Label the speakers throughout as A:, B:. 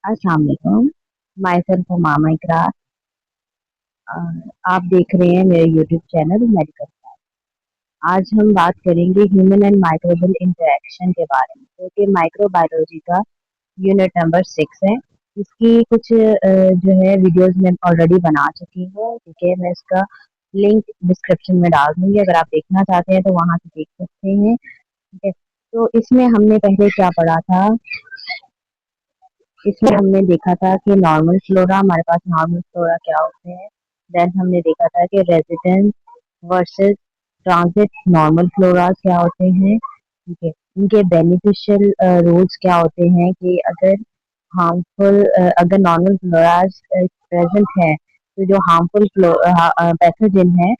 A: अस्सलाम वालेकुम। My self हुमामा इकरार। आप देख रहे हैं मेरे यूट्यूब चैनल मेडिकल। आज हम बात करेंगे ह्यूमन एंड माइक्रोबियल इंटरेक्शन के बारे में, जो कि माइक्रोबायोलॉजी का यूनिट नंबर 6 है। इसकी कुछ जो है वीडियोस मैं ऑलरेडी बना चुकी हूँ। ठीक है, मैं इसका लिंक डिस्क्रिप्शन में डाल दूंगी, अगर आप देखना चाहते हैं तो वहां से देख सकते हैं। ठीक है, तो इसमें हमने पहले क्या पढ़ा था। इसमें हमने देखा था कि नॉर्मल फ्लोरा, हमारे पास नॉर्मल फ्लोरा क्या होते हैं। देन हमने देखा था कि residence versus transit normal flora क्या होते हैं। ठीक है, इनके बेनिफिशियल रूल्स क्या होते हैं कि अगर हार्मफुल अगर नॉर्मल फ्लोराज प्रेजेंट है तो जो हार्मफुल पैथोजन है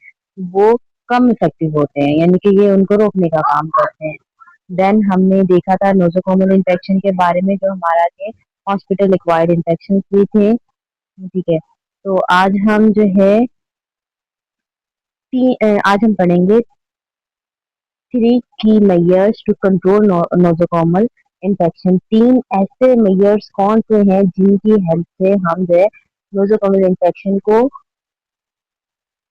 A: वो कम इफेक्टिव होते हैं, यानी कि ये उनको रोकने का काम करते हैं। देन हमने देखा था नोजोकोमल इन्फेक्शन के बारे में, जो हमारा के हॉस्पिटल एक्वायर्ड इन्फेक्शन भी थे। ठीक है, तो आज हम पढ़ेंगे थ्री की मेजर्स टू कंट्रोल नोजोकोमल इन्फेक्शन। तीन ऐसे मेजर्स कौन से हैं जिनकी हेल्प से हम जो है नोजोकोमल इन्फेक्शन को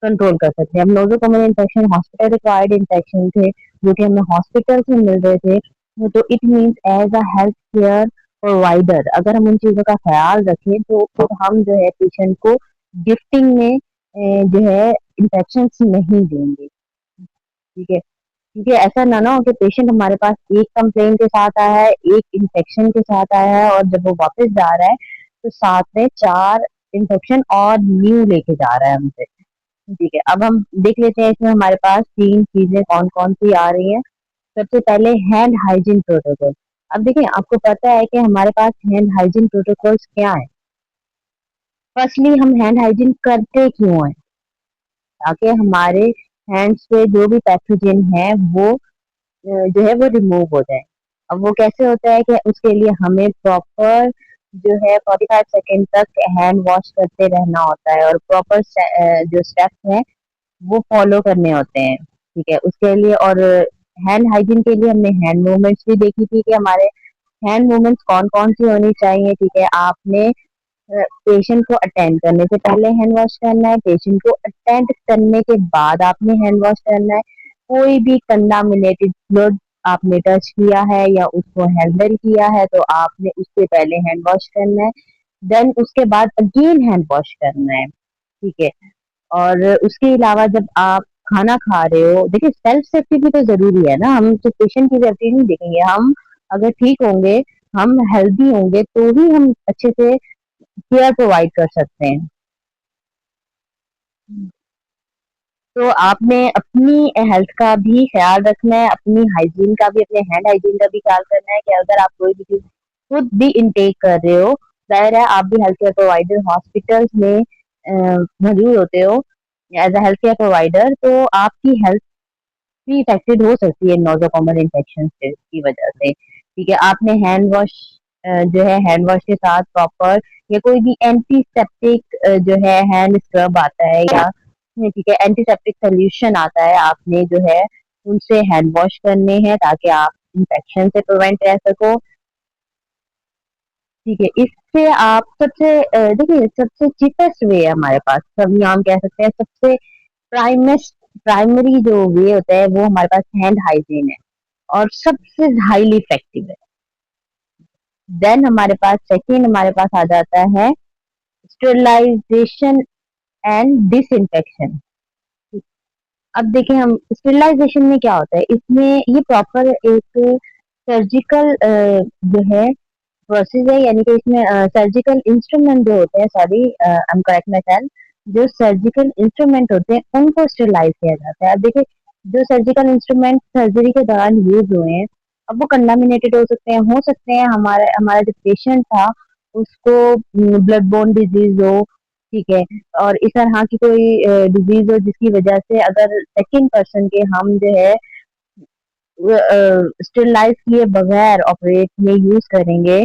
A: कंट्रोल कर सकते हैं। अब नोजोकोमल इन्फेक्शन हॉस्पिटल एक्वायर्ड इन्फेक्शन थे, जो कि हमें हॉस्पिटल से मिल रहे थे। तो it means as a health care provider अगर हम उन चीजों का ख्याल रखें तो फिर हम जो है पेशेंट को गिफ्टिंग में जो है इन्फेक्शन नहीं देंगे। ठीक है, क्योंकि ऐसा ना हो कि पेशेंट हमारे पास एक कंप्लेन के साथ आया है, एक इन्फेक्शन के साथ आया है, और जब वो वापस जा रहा है तो साथ में चार इन्फेक्शन और न्यू लेके जा रहा है हमसे। ठीक है, अब हम देख लेते हैं इसमें हमारे पास तीन चीजें कौन कौन सी आ रही हैं। सबसे पहले हैंड हाइजीन प्रोटोकॉल। अब देखिए, आपको पता है कि हमारे पास हैंड हाइजीन प्रोटोकॉल्स क्या है। फर्स्टली, हम हैंड हाइजीन करते क्यों हैं? ताकि हमारे हैंड्स पे जो भी पैथोजन है वो जो है वो रिमूव हो जाए। अब वो कैसे होता है कि उसके लिए हमें प्रॉपर जो है 45 सेकेंड तक हैंड वॉश करते रहना होता है, और प्रॉपर जो स्टेप्स हैं वो फॉलो करने होते हैं। ठीक है, उसके लिए और हैंड हाइजीन के लिए हमने हैंड मूवमेंट्स भी देखी थी कि हमारे हैंड मूवमेंट्स कौन कौन सी होनी चाहिए। ठीक है, आपने पेशेंट को अटेंड करने से पहले हैंड वॉश करना है, पेशेंट को अटेंड करने के बाद आपने हैंड वॉश करना है। कोई भी कंटामिनेटेड ब्लड आपने टच किया है या उसको हैंडल किया है तो आपने उससे पहले हैंड वॉश करना है। देन उसके बाद अगेन हैंड वॉश करना है। ठीक है, और उसके अलावा जब आप खाना खा रहे हो, देखिए सेल्फ सेफ्टी भी तो जरूरी है ना। हम सिर्फ पेशेंट की सेफ्टी नहीं देखेंगे, हम अगर ठीक होंगे, हम हेल्दी होंगे तो ही हम अच्छे से केयर प्रोवाइड कर सकते हैं। तो आपने अपनी हेल्थ का भी ख्याल रखना है, अपनी हाइजीन का भी, अपने हैंड हाइजीन का भी ख्याल करना है कि अगर आप कोई भी चीज खुद भी इनटेक कर रहे हो, जाहिर है आप भी हेल्थ केयर प्रोवाइडर हॉस्पिटल्स में मौजूद होते हो as a health care provider, तो आपकी हेल्थ भी इफेक्टेड हो सकती है नोजोकोमल इन्फेक्शन से की वजह से। ठीक है, आपने हैंड वॉश जो है हैंड वॉश के साथ प्रॉपर या कोई भी एंटीसेप्टिक जो है हैंड स्क्रब आता है, या ठीक है एंटीसेप्टिक सोल्यूशन आता है, आपने जो है उनसे हैंड वॉश करने हैं ताकि आप इन्फेक्शन से प्रिवेंट रह सको। ठीक है, इससे आप देखिए सबसे चीपेस्ट वे है हमारे पास, सब यहाँ हम कह सकते हैं सबसे प्राइमेस्ट प्राइमरी जो वे होता है वो हमारे पास हैंड हाइजीन है, और सबसे हाईली इफेक्टिव है। देन हमारे पास सेकेंड हमारे पास आ जाता है स्टेरिलाइजेशन एंड डिसइंफेक्शन। अब देखें हम स्टेरिलाइजेशन में क्या होता है, इसमें ये प्रॉपर एक सर्जिकल जो है प्रोसेस है, यानी कि इसमें सर्जिकल इंस्ट्रूमेंट जो होते हैं, sorry I am correct my self, जो सर्जिकल इंस्ट्रूमेंट होते हैं उनको स्टेरिलाइज किया जाता है। अब देखिए, जो सर्जिकल इंस्ट्रूमेंट सर्जरी के दौरान यूज हुए हैं, अब वो कंटामिनेटेड हो सकते हैं हमारा हमारा जो पेशेंट था उसको ब्लड बोर्न डिजीज हो। ठीक है, और इस तरह की कोई डिजीज हो जिसकी वजह से अगर सेकंड पर्सन के हम जो है स्टेरिलाइज किए बगैर ऑपरेट में यूज करेंगे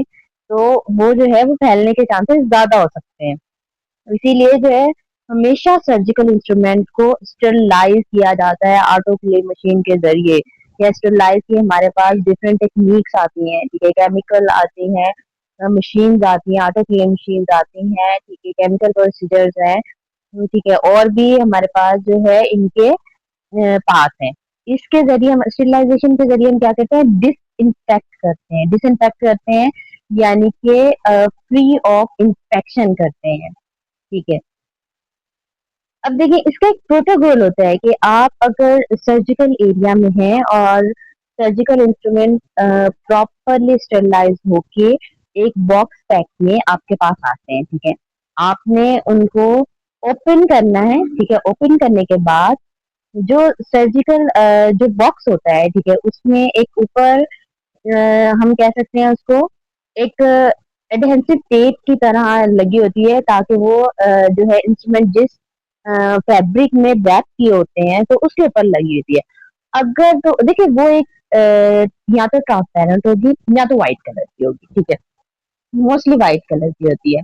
A: तो वो जो है वो फैलने के चांसेस ज्यादा हो सकते हैं। इसीलिए जो है हमेशा सर्जिकल इंस्ट्रूमेंट को स्टेरिलाइज किया जाता है ऑटोक्लेव मशीन के जरिए, या स्टेरिलाइज की हमारे पास डिफरेंट टेक्निक्स आती हैं। ठीक है, केमिकल आती हैं, मशीन्स आती हैं, ऑटोक्लेव मशीन्स आती हैं, ठीक है, केमिकल प्रोसीजर्स हैं, ठीक है, और भी हमारे पास जो है इनके पास हैं। इसके ज़रिए हम स्टरलाइज़ेशन के ज़रिए हम क्या करते हैं, डिसइंफेक्ट करते हैं, यानी कि फ्री ऑफ इन्फेक्शन करते हैं, ठीक है। अब देखिए इसका एक प्रोटोकॉल होता है कि आप अगर सर्जिकल एरिया में हैं और सर्जिकल इंस्ट्रूमेंट प्रॉपरली स्टरलाइज होके एक बॉक्स पैक में आपके पास आते हैं, ठीक है। आपने उनको ओपन करना है, ठीक है। ओपन करने के बाद जो सर्जिकल जो बॉक्स होता है, ठीक है, उसमें एक ऊपर हम कह सकते हैं उसको एक एडहेसिव टेप की तरह लगी होती है, ताकि वो जो है इंस्ट्रूमेंट जिस फैब्रिक में रैप किए होते हैं तो उसके ऊपर लगी होती है। अगर तो देखिए वो एक या तो ट्रांसपेरेंट होगी या तो व्हाइट कलर की होगी, ठीक है। मोस्टली व्हाइट कलर की होती है।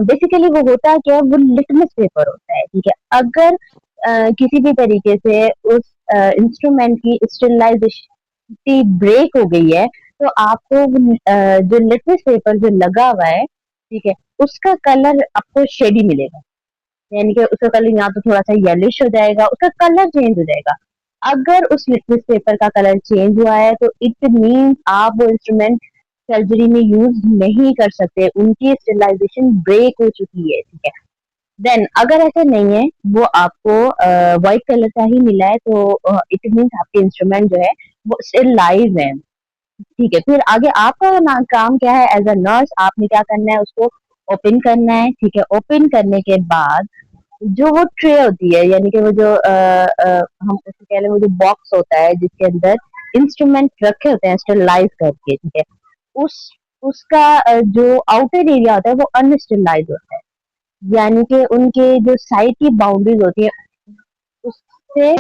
A: बेसिकली वो होता क्या है, वो लिटमस पेपर होता है, ठीक है। अगर किसी भी तरीके से उस इंस्ट्रूमेंट की स्टेरिलाइजेशन ब्रेक हो गई है, तो आपको जो लिटमस पेपर जो लगा हुआ है, ठीक है, उसका कलर आपको शेडी मिलेगा, यानी कि उसका कलर या तो थोड़ा सा येलिश हो जाएगा, उसका कलर चेंज हो जाएगा। अगर उस लिटमस पेपर का कलर चेंज हुआ है तो इट मीन्स आप वो इंस्ट्रूमेंट सर्जरी में यूज नहीं कर सकते, उनकी स्टेरिलाइजेशन ब्रेक हो चुकी है, ठीक है। देन अगर ऐसा नहीं है, वो आपको व्हाइट कलर का ही मिला है, तो इट मीन्स आपके इंस्ट्रूमेंट जो है वो स्टेरिलाइज है, ठीक है। फिर आगे आपका काम क्या है, एज अ नर्स आपने क्या करना है, उसको ओपन करना है, ठीक है। ओपन करने के बाद जो वो ट्रे होती है, यानी कि वो जो हम उसको कह लें, वो जो बॉक्स होता है जिसके अंदर इंस्ट्रूमेंट रखे होते हैं स्टेरिलाइज करके, ठीक है, उस उसका जो आउटर एरिया होता है वो अनस्टेरिलाइज होता है, यानी कि उनके जो साइड की बाउंड्रीज होती है उससे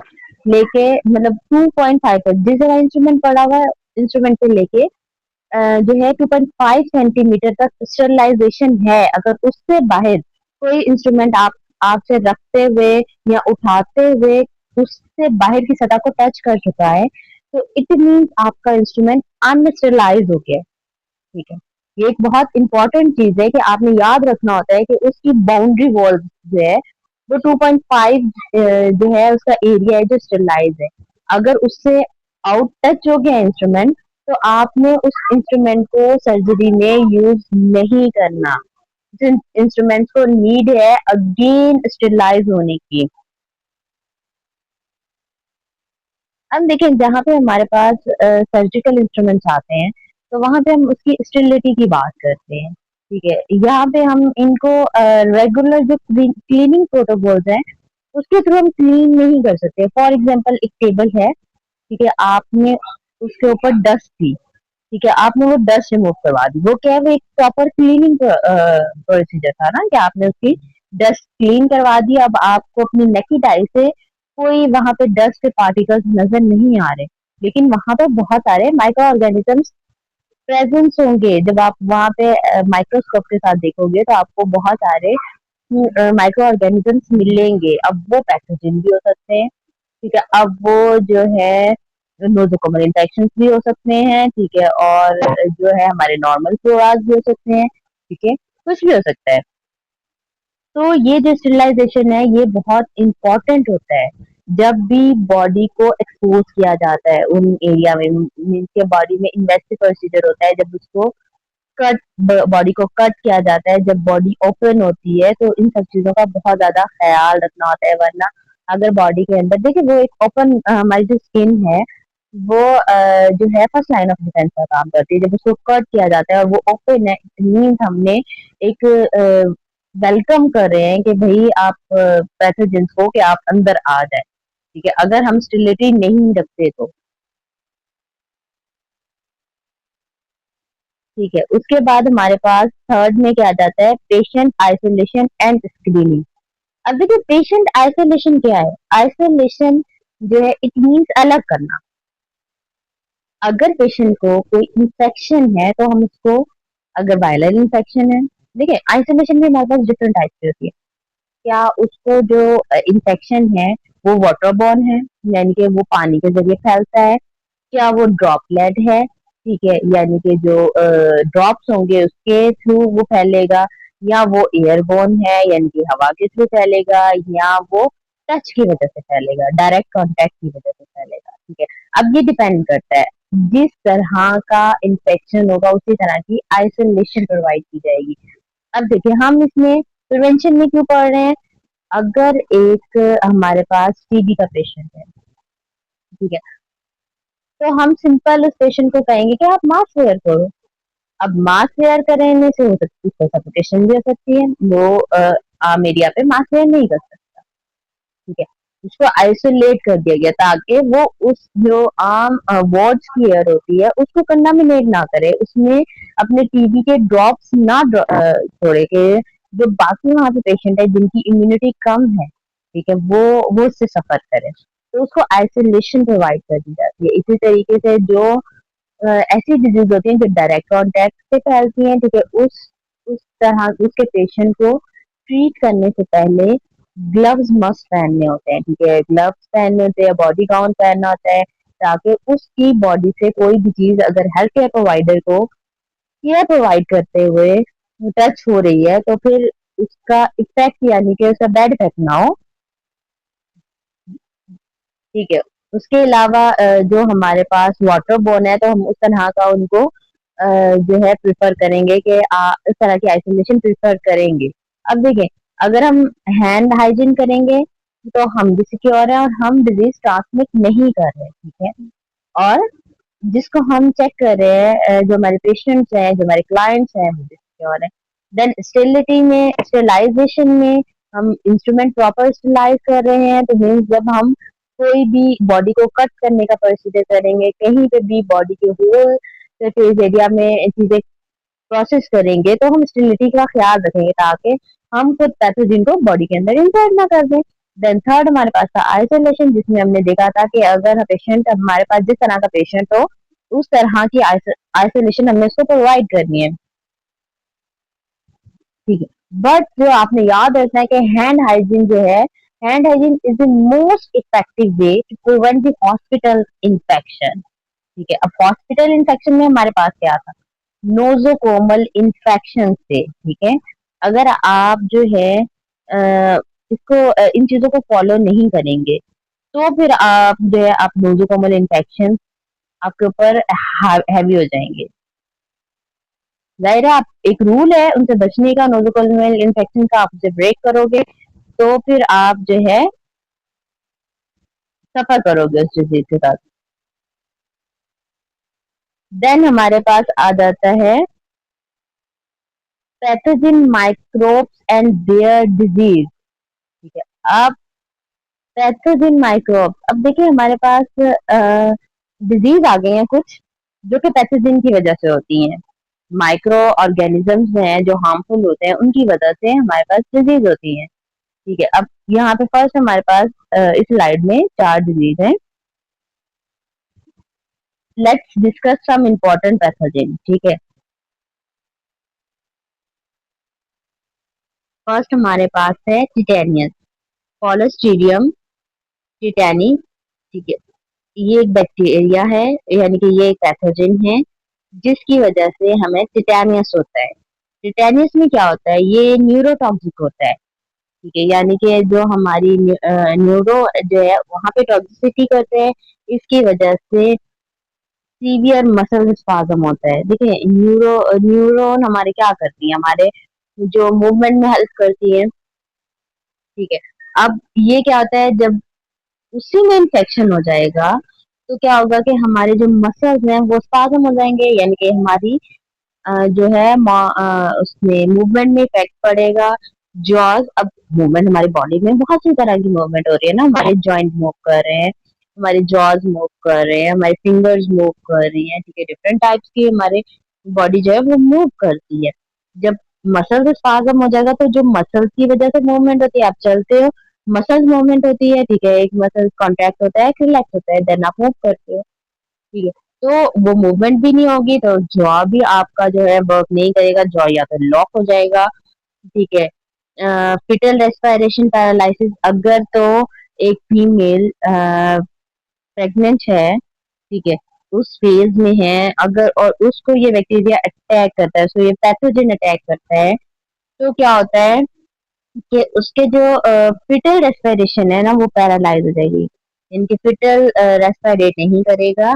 A: लेके मतलब 2.5 तक जिस जगह इंस्ट्रूमेंट पड़ा हुआ है, इंस्ट्रूमेंट से लेके जो है 2.5 सेंटीमीटर तक स्टेरिलाइजेशन है। अगर उससे बाहर कोई इंस्ट्रूमेंट आप आपसे रखते हुए या उठाते हुए उससे बाहर की सतह को टच कर चुका है, तो इट मीन्स आपका इंस्ट्रूमेंट अनस्टेरिलाइज हो गया है, ठीक है। ये एक बहुत इंपॉर्टेंट चीज है कि आपने याद रखना होता है कि उसकी बाउंड्री वॉल जो है वो 2.5 जो है उसका एरिया है जो स्टेरिलाइज है। अगर उससे आउट टच हो गया इंस्ट्रूमेंट, तो आपने उस इंस्ट्रूमेंट को सर्जरी में यूज नहीं करना। जिन इंस्ट्रूमेंट्स को नीड है अगेन स्टेरिलाइज होने की। अब देखिए जहाँ पे हमारे पास सर्जिकल इंस्ट्रूमेंट्स आते हैं, तो वहां पे हम उसकी स्टेरिलिटी की बात करते हैं, ठीक है। यहाँ पे हम इनको रेगुलर जो क्लीनिंग प्रोटोकॉल्स हैं उसके थ्रू हम क्लीन नहीं कर सकते। फॉर एग्जांपल एक टेबल है, ठीक है, आपने उसके ऊपर डस्ट थी, ठीक है, आपने वो डस्ट रिमूव करवा दी, वो क्या है, वो एक प्रॉपर क्लीनिंग प्रोसीजर था ना, कि आपने उसकी डस्ट क्लीन करवा दी। अब आपको अपनी नेकेड आई से कोई वहां पे डस्ट के पार्टिकल्स नजर नहीं आ रहे, लेकिन वहां पे बहुत सारे माइक्रो ऑर्गेनिजम्स प्रेजेंस होंगे। जब आप वहां पे माइक्रोस्कोप के साथ देखोगे तो आपको बहुत सारे माइक्रो ऑर्गेनिजम्स मिलेंगे। अब वो पैथोजन भी हो सकते हैं, ठीक है। अब वो जो है नोजोकोमल इन्फेक्शन भी हो सकते हैं, ठीक है, और जो है हमारे नॉर्मल फ्लोराज भी हो सकते हैं, ठीक है, कुछ भी हो सकता है। तो ये जो स्टेरिलाइजेशन है ये बहुत इम्पोर्टेंट होता है जब भी बॉडी को एक्सपोज किया जाता है उन एरिया में, मीन्स के बॉडी में इन्वेस्टिव प्रोसीजर होता है, जब उसको कट बॉडी को कट किया जाता है, जब बॉडी ओपन होती है, तो इन सब चीजों का बहुत ज्यादा ख्याल रखना होता है। वरना अगर बॉडी के अंदर देखिए वो एक ओपन हमारी जो स्किन है वो जो है फर्स्ट लाइन ऑफ डिफेंस का काम करती है। जब उसको कट किया जाता है और वो ओपन है, इट मीन्स हमने एक वेलकम कर रहे हैं कि भाई आप पैथोजेंस को कि आप अंदर आ जाए, ठीक है, अगर हम स्टेरिलिटी नहीं रखते तो, ठीक है। उसके बाद हमारे पास थर्ड में क्या आ जाता है, पेशेंट आइसोलेशन एंड स्क्रीनिंग। अब देखिए पेशेंट आइसोलेशन क्या है, आइसोलेशन जो है इट मीन्स अलग करना। अगर पेशेंट को कोई इंफेक्शन है तो हम उसको, अगर वायरल इंफेक्शन है, देखिए आइसोलेशन में हमारे पास डिफरेंट टाइप की होती है। क्या उसको जो इंफेक्शन है वो वाटर बॉर्न है, यानी कि वो पानी के जरिए फैलता है, क्या वो ड्रॉपलेट है, ठीक है, यानी कि जो ड्रॉप्स होंगे उसके थ्रू वो फैलेगा, या वो एयरबोर्न है यानी कि हवा के थ्रू फैलेगा, या वो टच की वजह से फैलेगा, डायरेक्ट कांटेक्ट की वजह से फैलेगा। ठीक है, अब ये डिपेंड करता है जिस तरह का इन्फेक्शन होगा उसी तरह की आइसोलेशन प्रोवाइड की जाएगी। अब देखिए हम इसमें प्रिवेंशन में क्यों पढ़ रहे हैं। अगर एक हमारे पास टीबी का पेशेंट है, ठीक है, तो हम सिंपल उस पेशेंट को कहेंगे कि आप मास्क वेयर करो। अब मास्क वेयर करने से हो सकती है सफोकेशन भी हो सकती है, वो आम एरिया पे मास्क वेयर नहीं कर सकता। ठीक है, उसको आइसोलेट कर दिया गया ताकि वो उस जो आम वार्ड्स की एयर होती है उसको कंटामिनेट ना करे, उसमें अपने टीबी के ड्रॉप्स ना छोड़े के जो बाकी वहां पे पेशेंट है जिनकी इम्यूनिटी कम है, ठीक है, वो उससे सफर करे, तो उसको आइसोलेशन प्रोवाइड कर दी जाती है। इसी तरीके से जो ऐसी डिजीज होती हैं जो डायरेक्ट कांटेक्ट से फैलती हैं, ठीक है, उस तरह उसके पेशेंट को ट्रीट करने से पहले ग्लव्स मस्ट पहनने होते हैं। ठीक है, ग्लव्स पहनने होते हैं, बॉडी गाउन पहनना होता है, ताकि उसकी बॉडी से कोई भी चीज अगर हेल्थ केयर प्रोवाइडर को केयर प्रोवाइड करते हुए टच हो रही है तो फिर उसका इफेक्ट यानी कि उसका बैड इफेक्ट ना हो। ठीक है, उसके अलावा जो हमारे पास वाटर बोर्न है तो हम उस तरह का उनको जो है प्रेफर करेंगे कि इस तरह की आइसोलेशन प्रेफर करेंगे। अब देखिए, अगर हम हैंड हाइजीन करेंगे तो हम भी सिक्योर है और हम डिजीज ट्रांसमिट नहीं कर रहे। ठीक है, और जिसको हम चेक कर रहे हैं जो हमारे पेशेंट्स हैं, जो हमारे क्लाइंट्स हैं, वो भी सिक्योर है। देन स्टेरिलिटी में, स्टेलाइजेशन में हम इंस्ट्रूमेंट प्रॉपर स्टेलाइज कर रहे हैं, तो मीन्स जब हम कोई भी बॉडी को कट करने का प्रोसीजर करेंगे, कहीं पे भी बॉडी के होल सरफेस एरिया में चीजें प्रोसेस करेंगे तो हम स्टेरिलिटी का ख्याल रखेंगे ताकि हम खुद पैथोजन को बॉडी के अंदर इंसर्ट ना कर दें। देन थर्ड हमारे पास था आइसोलेशन, जिसमें हमने देखा था कि अगर पेशेंट हमारे पास जिस तरह का पेशेंट हो उस तरह की आइसोलेशन हमने उसको प्रोवाइड करनी है। ठीक है, बट जो आपने याद रखना है कि हैंड हाइजीन जो है, hand hygiene is the most effective way to prevent the hospital infection. ठीक है, अब हॉस्पिटल इन्फेक्शन में हमारे पास क्या था, नोजोकोमल इन्फेक्शन से। ठीक है, अगर आप जो है इसको इन चीजों को फॉलो नहीं करेंगे तो फिर आप जो है आप नोजोकोमल इन्फेक्शन आपके ऊपर हैवी हो जाएंगे। जाहिर है, आप एक रूल है उनसे बचने का, नोजोकोमल इन्फेक्शन का, आप उसे ब्रेक करोगे तो फिर आप जो है सफर करोगे उस डिजीज के साथ। देन हमारे पास आ जाता है pathogen microbes and their disease. ठीक है, अब पैथोजन माइक्रोब्स, अब देखिए हमारे पास डिजीज आ गए हैं कुछ जो कि पैथोजन की वजह से होती हैं। माइक्रो ऑर्गेनिजम्स हैं जो हार्मफुल होते हैं, उनकी वजह से हमारे पास डिजीज होती हैं। ठीक है, अब यहाँ पे फर्स्ट हमारे पास इस स्लाइड में 4 डिजीज हैं। Let's discuss some important pathogen. ठीक है, फर्स्ट हमारे पास है टिटेनियस, कॉलोस्ट्रीडियम टिटेनी। ठीक है, ये एक बैक्टीरिया है, यानी कि ये एक पैथोजन है जिसकी वजह से हमें टिटेनियस होता है। टिटेनियस में क्या होता है, ये न्यूरोटॉक्सिक होता है। ठीक है, यानी कि जो हमारी न्यूरो जो है वहां पे टॉक्सिसिटी करते हैं, इसकी वजह से सीवियर मसल स्पाज्म होता है। देखिए, न्यूरॉन हमारे क्या करती है, हमारे जो मूवमेंट में हेल्प करती है। ठीक है, अब ये क्या होता है, जब उसी में इन्फेक्शन हो जाएगा तो क्या होगा कि हमारे जो मसल्स हैं वो स्पाज्म हो जाएंगे, यानी कि हमारी जो है उसमें मूवमेंट में इफेक्ट पड़ेगा। जॉज, अब मूवमेंट हमारी बॉडी में बहुत सी तरह की मूवमेंट हो रही है ना, हमारे जॉइंट मूव कर रहे हैं, हमारे जॉज मूव कर रहे हैं, हमारे फिंगर्स मूव कर रही हैं। ठीक है, डिफरेंट टाइप्स की हमारे बॉडी जो है वो मूव करती है। जब मसल स्पाज्म हो जाएगा तो जो मसल की वजह से मूवमेंट होती है, आप चलते हो, मसल्स मूवमेंट होती है। ठीक है, एक मसल कॉन्ट्रैक्ट होता है, एक रिलैक्स होता है, देन आप मूव करते हो। ठीक है, तो वो मूवमेंट भी नहीं होगी तो जॉ भी आपका जो है वर्क नहीं करेगा, जॉ या तो लॉक हो जाएगा। ठीक है, फिटल रेस्पिरेशन पैरालिसिस, अगर तो एक फीमेल प्रेग्नेंट है, ठीक है, उस फेज में है, अगर और उसको ये बैक्टीरिया अटैक करता है, सो ये पैथोजन अटैक करता है, तो क्या होता है कि उसके जो फिटल रेस्पिरेशन है ना, वो पैरालाइज हो जाएगी। इनके फिटल रेस्पिरेट नहीं करेगा।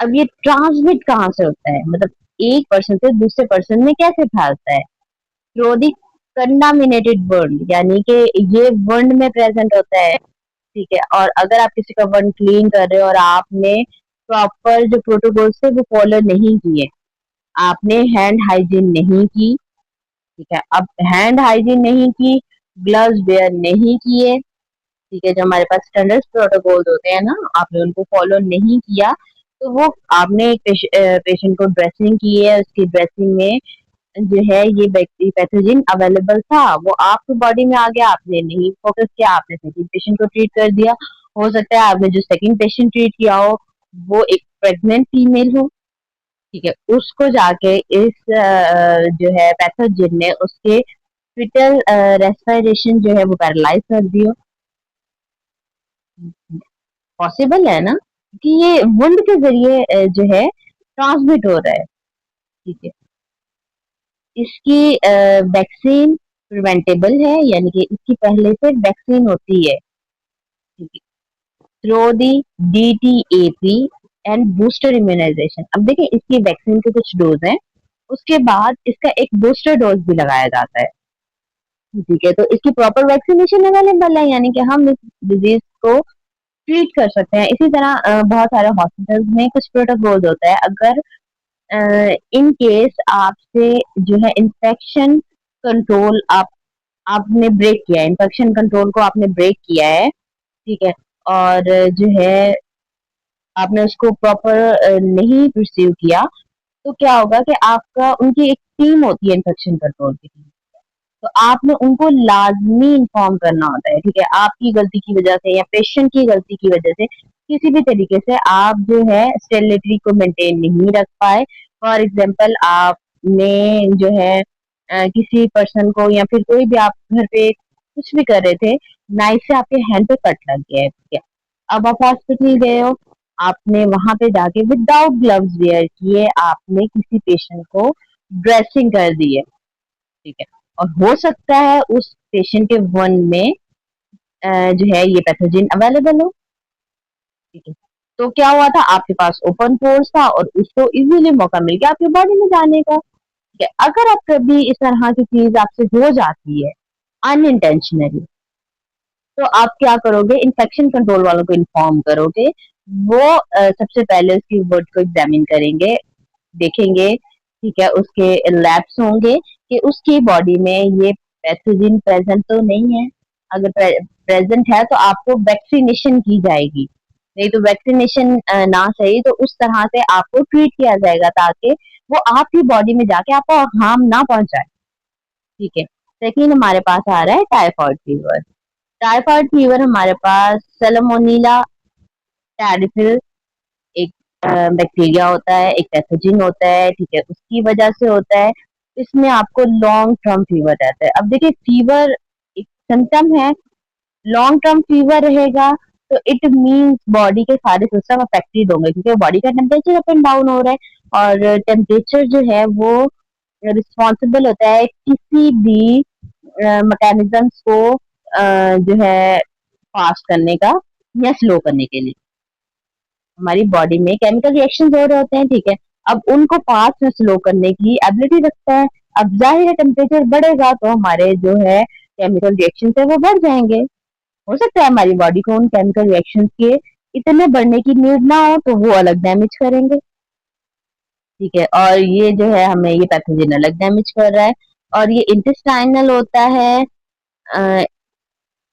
A: अब ये ट्रांसमिट कहाँ से होता है, मतलब एक पर्सन से दूसरे पर्सन में कैसे फैलता है? थ्रू दी कंटामिनेटेड वुंड, यानी कि ये वुंड में प्रेजेंट होता है। ठीक है, और अगर आप किसी का वुंड क्लीन कर रहे हो और आपने प्रॉपर जो प्रोटोकॉल्स थे वो फॉलो नहीं किए, आपने हैंड हाइजीन नहीं की, ठीक है, अब हैंड हाइजीन नहीं की, ग्लव्स वेयर नहीं किए, ठीक है, जो हमारे पास स्टैंडर्ड प्रोटोकॉल्स होते हैं ना, आपने उनको फॉलो नहीं किया, तो वो आपने एक पेशेंट को ड्रेसिंग की है, उसकी ड्रेसिंग में जो है ये बैक्टीरिया पैथोजन अवेलेबल था, वो आपकी बॉडी में आ गया, आपने नहीं फोकस किया, आपने सेकंड पेशेंट को ट्रीट कर दिया। हो सकता है आपने जो सेकंड पेशेंट ट्रीट किया हो वो एक प्रेग्नेंट फीमेल हो, ठीक है, उसको जाके इस जो है पैथोजन ने उसके फिटल रेस्पिरेशन जो है वो पैरालाइज कर दियो। पॉसिबल है ना कि ये वुंड के जरिए जो है ट्रांसमिट हो रहा है। ठीक है, इसकी वैक्सीन प्रिवेंटेबल है, यानी कि इसकी पहले से वैक्सीन होती है। ठीक है, through the DTaP and booster immunization. अब देखिए इसकी वैक्सीन के कुछ डोज हैं, उसके बाद इसका एक बूस्टर डोज भी लगाया जाता है। ठीक है, तो इसकी प्रॉपर वैक्सीनेशन अवेलेबल है, यानी कि हम इस डिजीज को ट्रीट कर सकते हैं। इसी तरह बहुत सारे हॉस्पिटल्स में कुछ प्रोटोकॉल होता है, अगर इन केस आपसे जो है इन्फेक्शन कंट्रोल आपने ब्रेक किया है, इन्फेक्शन कंट्रोल को आपने ब्रेक किया है, ठीक है, और जो है आपने उसको प्रॉपर नहीं परस्यू किया, तो क्या होगा कि आपका उनकी एक टीम होती है इन्फेक्शन कंट्रोल की टीम, तो आपने उनको लाजमी इन्फॉर्म करना होता है। ठीक है, आपकी गलती की वजह से या पेशेंट की गलती की वजह से किसी भी तरीके से आप जो है स्टेरिलिटी को मेंटेन नहीं रख पाए, फॉर एग्जाम्पल आपने जो है किसी पर्सन को या फिर कोई भी आप घर पे कुछ भी कर रहे थे, नाइफ से आपके हैंड पे कट लग गया है, ठीक है, अब आप हॉस्पिटल गए हो, आपने वहां पे जाके विदाउट ग्लव्स वेयर किए आपने किसी पेशेंट को ड्रेसिंग कर दी है, ठीक है, और हो सकता है उस पेशेंट के वन में जो है ये पैथोजन अवेलेबल हो। ठीक है, तो क्या हुआ था, आपके पास ओपन पोर्स था और उसको इजीली मौका मिल गया आपकी बॉडी में जाने का। ठीक है, अगर आप कभी इस तरह की चीज आपसे हो जाती है अनइंटेंशनली, तो आप क्या करोगे, इन्फेक्शन कंट्रोल वालों को इन्फॉर्म करोगे, वो सबसे पहले उसकी वर्ड को एग्जामिन करेंगे, देखेंगे, ठीक है, उसके लैब्स होंगे कि उसकी बॉडी में ये पैथोजन प्रेजेंट तो नहीं है। अगर प्रेजेंट है तो आपको वैक्सीनेशन की जाएगी, नहीं तो वैक्सीनेशन ना सही तो उस तरह से आपको ट्रीट किया जाएगा ताकि वो आपकी बॉडी में जाके आपको हार्म ना पहुंचाए। ठीक है, सेकंड हमारे पास आ रहा है टाइफॉइड फीवर। टाइफॉइड फीवर हमारे पास सैल्मोनेला टाइफिल एक बैक्टीरिया होता है, एक पैथोजन होता है, ठीक है, उसकी वजह से होता है। इसमें आपको लॉन्ग टर्म फीवर रहता है। अब देखिए फीवर एक सिम्टम है, लॉन्ग टर्म फीवर रहेगा तो इट मीन्स बॉडी के सारे सिस्टम अफेक्टेड होंगे, क्योंकि बॉडी का टेम्परेचर अप एंड डाउन हो रहा है, और टेम्परेचर जो है वो रिस्पॉन्सिबल होता है किसी भी मैकेनिज्म्स को जो है फास्ट करने का या स्लो करने के लिए। हमारी बॉडी में केमिकल रिएक्शन हो रहे होते हैं, ठीक है, अब उनको फास्ट या स्लो करने की एबिलिटी रखता है। अब जाहिर है टेम्परेचर बढ़ेगा तो हमारे जो है केमिकल रिएक्शन है वो बढ़ जाएंगे। हो सकता है हमारी बॉडी को उन केमिकल रिएक्शन के इतने बढ़ने की नीड ना हो तो वो अलग डैमेज करेंगे। ठीक है, और ये जो है हमें ये पैथोजन अलग डैमेज कर रहा है, और ये इंटेस्टाइनल होता है,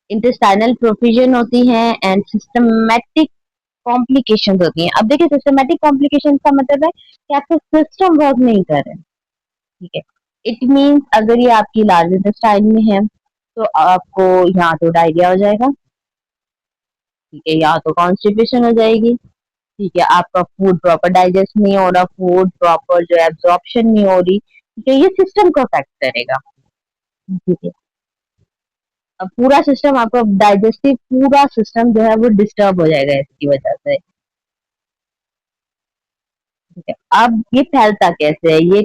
A: इंटेस्टाइनल प्रोफिजन होती है एंड सिस्टमेटिक कॉम्प्लिकेशन होती हैं। अब देखिए सिस्टमेटिक कॉम्प्लिकेशन का मतलब है कि आपका सिस्टम वर्क नहीं कर रहे हैं। ठीक है, इट मीन्स अगर ये आपकी लार्ज इंटेस्टाइन में है तो आपको यहाँ तो डायरिया हो जाएगा, ठीक है, यहाँ तो कॉन्स्टिपेशन हो जाएगी, ठीक है, आपका फूड प्रॉपर डाइजेस्ट नहीं हो रहा, फूड प्रॉपर जो एब्जॉर्प्शन नहीं हो रही, ठीक है, ये सिस्टम को अफेक्ट करेगा। ठीक है, अब पूरा सिस्टम आपका डाइजेस्टिव पूरा सिस्टम जो है वो डिस्टर्ब हो जाएगा इसकी वजह से। ठीक है, अब ये फैलता कैसे है? ये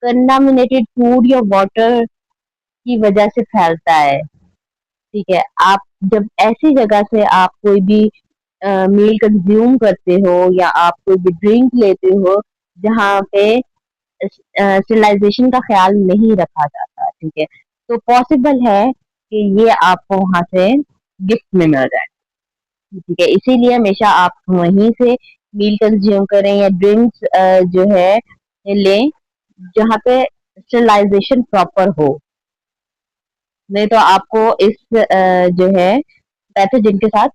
A: कंटामिनेटेड फूड या वाटर की वजह से फैलता है। ठीक है, आप जब ऐसी जगह से आप कोई भी मील कंज्यूम करते हो या आप कोई भी ड्रिंक लेते हो जहाँ पे स्टरलाइजेशन का ख्याल नहीं रखा जाता, ठीक है, तो पॉसिबल है कि ये आपको वहां से गिफ्ट में मिल जाए। ठीक है, इसीलिए हमेशा आप वहीं से मील कंज्यूम करें या ड्रिंक्स जो है लें जहाँ पे स्टरलाइजेशन प्रॉपर हो, नहीं तो आपको इस जो है पैथोजन के साथ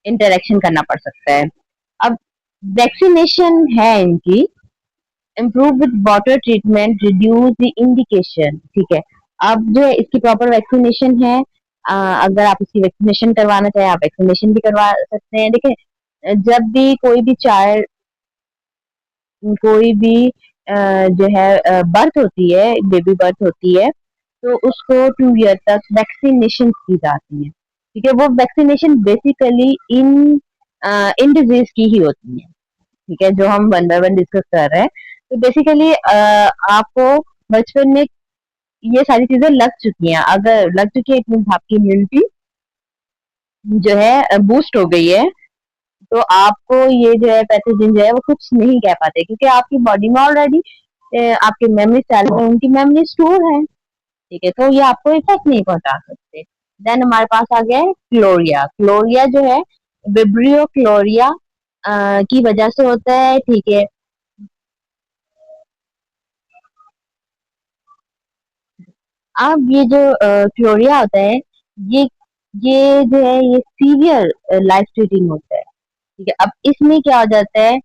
A: इंटरेक्शन करना पड़ सकता है। अब वैक्सीनेशन है इनकी, improve with water treatment reduce the indication. ठीक है, अब जो है इसकी प्रॉपर वैक्सीनेशन है। अगर आप इसकी वैक्सीनेशन करवाना चाहें आप वैक्सीनेशन भी करवा सकते हैं। देखिए, जब भी कोई भी जो है बर्थ होती है, बेबी बर्थ होती है, तो उसको 2 ईयर तक वैक्सीनेशन की जाती है। ठीक है, वो वैक्सीनेशन बेसिकली इन डिजीज की ही होती है। ठीक है, जो हम वन बाय वन डिस्कस कर रहे हैं, तो बेसिकली आपको बचपन में ये सारी चीजें लग चुकी हैं। अगर लग चुकी है इट मीन्स आपकी इम्यूनिटी जो है बूस्ट हो गई है, तो आपको ये जो है पैथोजन जो है वो कुछ नहीं कह पाते, क्योंकि आपकी बॉडी में ऑलरेडी आपके मेमोरी सेल में उनकी मेमोरी स्टोर है। ठीक है, तो ये आपको इफेक्ट नहीं पहुंचा सकते। देन हमारे पास आ गया है क्लोरिया। क्लोरिया जो है विब्रियो क्लोरिया की वजह से होता है। ठीक है, अब ये जो क्लोरिया होता है, ये ये जो है ये सीवियर लाइफ थ्रेटनिंग होता है। ठीक है, अब इसमें क्या हो जाता है,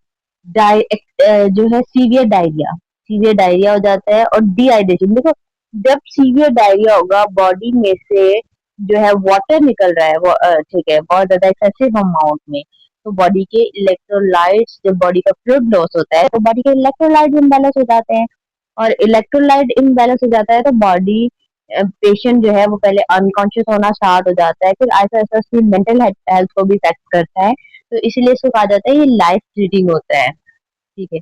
A: जो है सीवियर डायरिया हो जाता है और डिहाइड्रेशन। देखो, जब सीवियर डायरिया होगा बॉडी में से जो है वाटर निकल रहा है वो ठीक है बहुत ज्यादा एक्सेसिव अमाउंट में, तो बॉडी के इलेक्ट्रोलाइट्स, जब बॉडी का फ्लूइड लॉस होता है तो बॉडी के इलेक्ट्रोलाइट इम्बैलेंस हो जाते हैं। और इलेक्ट्रोलाइट इम्बैलेंस हो जाता है तो बॉडी पेशेंट जो है वो पहले अनकॉन्शियस होना स्टार्ट हो जाता है, फिर ऐसा ऐसा उसकी मेंटल हेल्थ को भी इफेक्ट करता है। तो इसीलिए इसको कहा जाता है ये लाइफ थ्रेटनिंग होता है। ठीक है,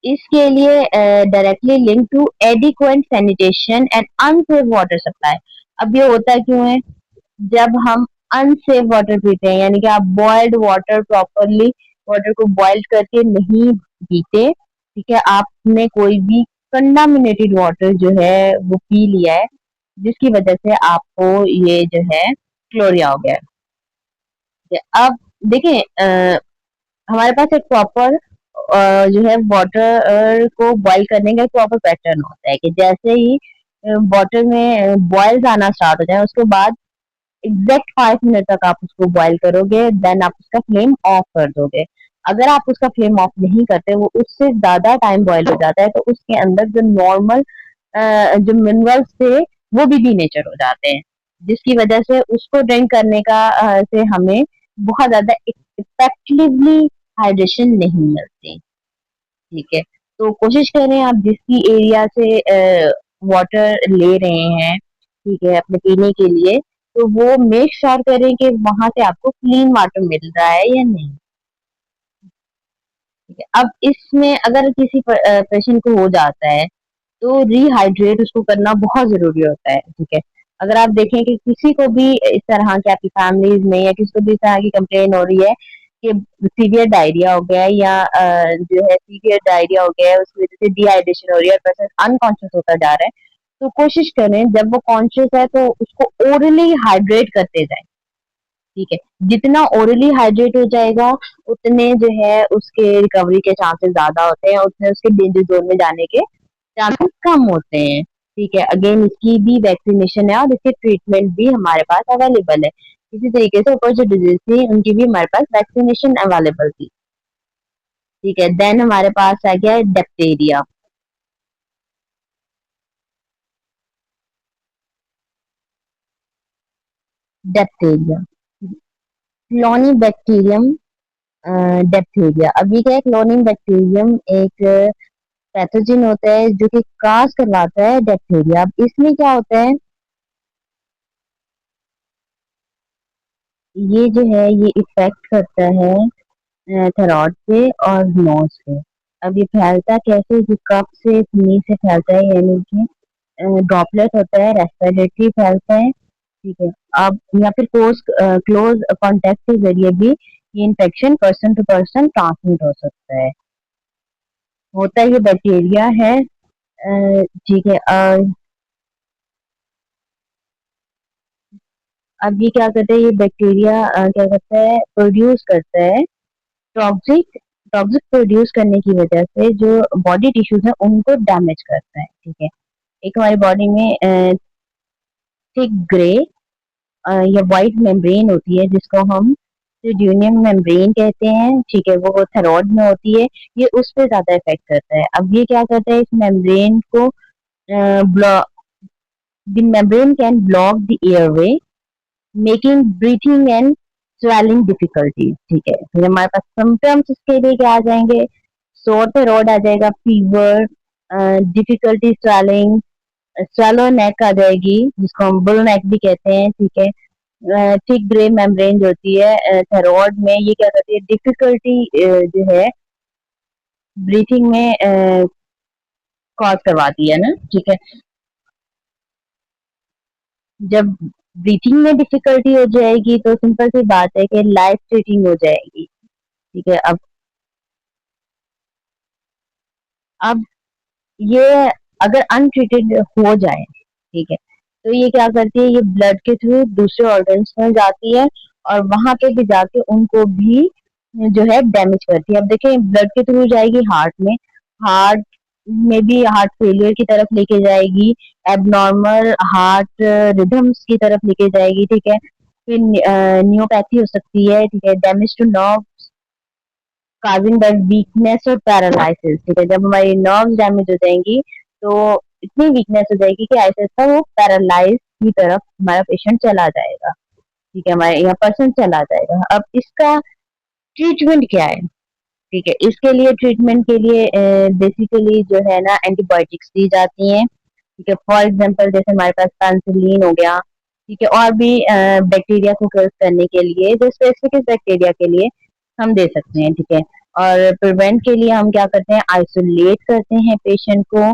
A: इसके लिए directly link to adequate sanitation and unsafe water supply. अब ये होता क्यों है? जब हम अनसेफ वाटर पीते हैं, यानी कि आप बॉइल्ड वाटर प्रॉपरली वाटर को बॉइल्ड करके नहीं पीते, ठीक है, आपने कोई भी कंटामिनेटेड वाटर जो है वो पी लिया है, जिसकी वजह से आपको ये जो है क्लोरिया हो गया है। अब देखें, हमारे पास एक प्रॉपर जो है वाटर को बॉईल करने का एक प्रॉपर पैटर्न होता है कि जैसे ही वाटर में बॉयल्स आना स्टार्ट हो जाए उसके बाद एग्जैक्ट 5 मिनट तक आप उसको बॉईल करोगे, देन आप उसका फ्लेम ऑफ कर दोगे। अगर आप उसका फ्लेम ऑफ नहीं करते, वो उससे ज्यादा टाइम बॉईल हो जाता है, तो उसके अंदर जो नॉर्मल जो मिनरल्स थे वो भी डीनेचर हो जाते हैं, जिसकी वजह से उसको ड्रिंक करने का से हमें बहुत ज्यादा इफेक्टिवली हाइड्रेशन नहीं मिलती। ठीक है, तो कोशिश करें आप जिसकी एरिया से वाटर ले रहे हैं, ठीक है, अपने पीने के लिए, तो वो मेक श्योर करें कि वहां से आपको क्लीन वाटर मिल रहा है या नहीं। ठीक है, अब इसमें अगर किसी पेशेंट को हो जाता है तो रिहाइड्रेट उसको करना बहुत जरूरी होता है। ठीक है, अगर आप देखें कि किसी को भी इस तरह की आपकी फैमिलीज में या किसी को भी इस तरह की कंप्लेन हो रही है कि सीवियर डायरिया हो गया है या जो है सीवियर डायरिया हो गया है, उसकी वजह से डिहाइड्रेशन हो रही है और पर्सन अनकॉन्शियस होता जा रहा है, तो कोशिश करें जब वो कॉन्शियस है तो उसको ओरली हाइड्रेट करते जाएं। ठीक है, जितना ओरली हाइड्रेट हो जाएगा उतने जो है उसके रिकवरी के चांसेस ज्यादा होते हैं, उतने उसके डेंजर जोन में जाने के चांसेस कम होते हैं। ठीक है, अगेन इसकी भी वैक्सीनेशन है और इसके ट्रीटमेंट भी हमारे पास अवेलेबल है। इसी तरीके से ऊपर जो डिजीज थी उनकी भी हमारे पास वैक्सीनेशन अवेलेबल थी। ठीक है, देन हमारे पास आ गया diphtheria. Diphtheria, Clooney bacterium diphtheria. अब ये क्या है? क्लोनी बैक्टीरियम एक पैथोजन होता है जो कि काज करवाता है डिप्थीरिया। अब इसमें क्या होता है, ये जो है ये इफेक्ट करता है थायराइड पे और नोज पे। अब ये फैलता कैसे, जो कफ से स्नीज से फैलता है, यानी कि ड्रॉपलेट होता है, रेस्पिरेटरी फैलता है, ठीक है। अब या फिर क्लोज कांटेक्ट के जरिए भी ये infection person to person transmit हो सकता है। होता ये बैक्टीरिया है, ठीक है। अब ये क्या करता है, ये बैक्टीरिया क्या करता है, प्रोड्यूस करता है टॉक्सिक टॉक्सिक प्रोड्यूस करने की वजह से जो बॉडी टिश्यूज है उनको डैमेज करता है, ठीक है। एक हमारी बॉडी में थिक ग्रे या व्हाइट मेम्ब्रेन होती है जिसको हम ड्यूनियम मेम्ब्रेन कहते हैं, ठीक है। वो थायराइड में होती है, ये उस पे ज्यादा इफेक्ट करता है। अब ये क्या करता है, इस मेम्ब्रेन को block, the membrane can block the airway making breathing and swelling difficulty, ठीक है। फिर हमारे पास सिम्टम्स इसके लिए क्या आ जाएंगे, सोर थायराइड आ जाएगा, फीवर, डिफिकल्टी स्वेलिंग, स्वेलो नेक आ जाएगी जिसको हम बुल नेक भी कहते हैं, ठीक है। थिक ग्रे मेम्ब्रेन जो होती है थायराइड में, ये क्या करती है, डिफिकल्टी जो है ब्रीथिंग में कॉज करवाती है ना, ठीक है। जब ब्रीथिंग में डिफिकल्टी हो जाएगी तो सिंपल सी बात है कि लाइफ थ्रेटनिंग हो जाएगी, ठीक है। अब ये अगर अनट्रीटेड हो जाए, ठीक है, तो ये क्या करती है, ये ब्लड के थ्रू दूसरे ऑर्गन्स में जाती है और वहां पे भी जाके उनको भी जो है डैमेज करती है। अब देखें, ब्लड के थ्रू जाएगी हार्ट में, हार्ट में भी हार्ट फेलियर की तरफ लेके जाएगी, एबनॉर्मल हार्ट रिदम्स की तरफ लेके जाएगी, ठीक है। फिर न्यूरोपैथी हो सकती है, ठीक है, damage to nerve causing by weakness और पैरालिसिस, ठीक है। जब हमारी नर्व्स डैमेज हो जाएंगी तो इतनी वीकनेस हो जाएगी कि ऐसा ऐसा वो पैरालाइज की तरफ हमारा पेशेंट चला जाएगा, ठीक है, हमारे यहाँ पर्सन चला जाएगा। अब इसका ट्रीटमेंट क्या है, ठीक है। इसके लिए ट्रीटमेंट के लिए बेसिकली जो है ना एंटीबायोटिक्स दी जाती हैं, ठीक है। फॉर एग्जांपल जैसे हमारे पास पेनिसिलिन हो गया, ठीक है, और भी बैक्टीरिया को किल करने के लिए जो स्पेसिफिक बैक्टीरिया के लिए हम दे सकते हैं, ठीक है। और प्रिवेंट के लिए हम क्या करते हैं, आइसोलेट करते हैं पेशेंट को,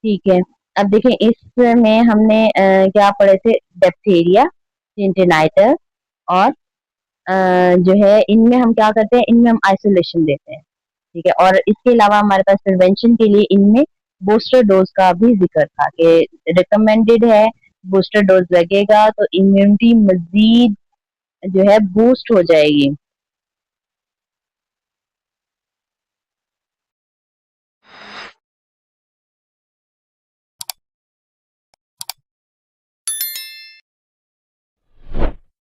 A: ठीक है। अब देखें, इसमें हमने क्या पढ़े थे, डिप्थीरिया, टिंटिनाइटर और जो है इनमें हम क्या करते हैं, इनमें हम आइसोलेशन देते हैं, ठीक है। और इसके अलावा हमारे पास प्रिवेंशन के लिए इनमें बूस्टर डोज का भी जिक्र था कि रिकमेंडेड है, बूस्टर डोज लगेगा तो इम्यूनिटी मजीद जो है बूस्ट हो जाएगी।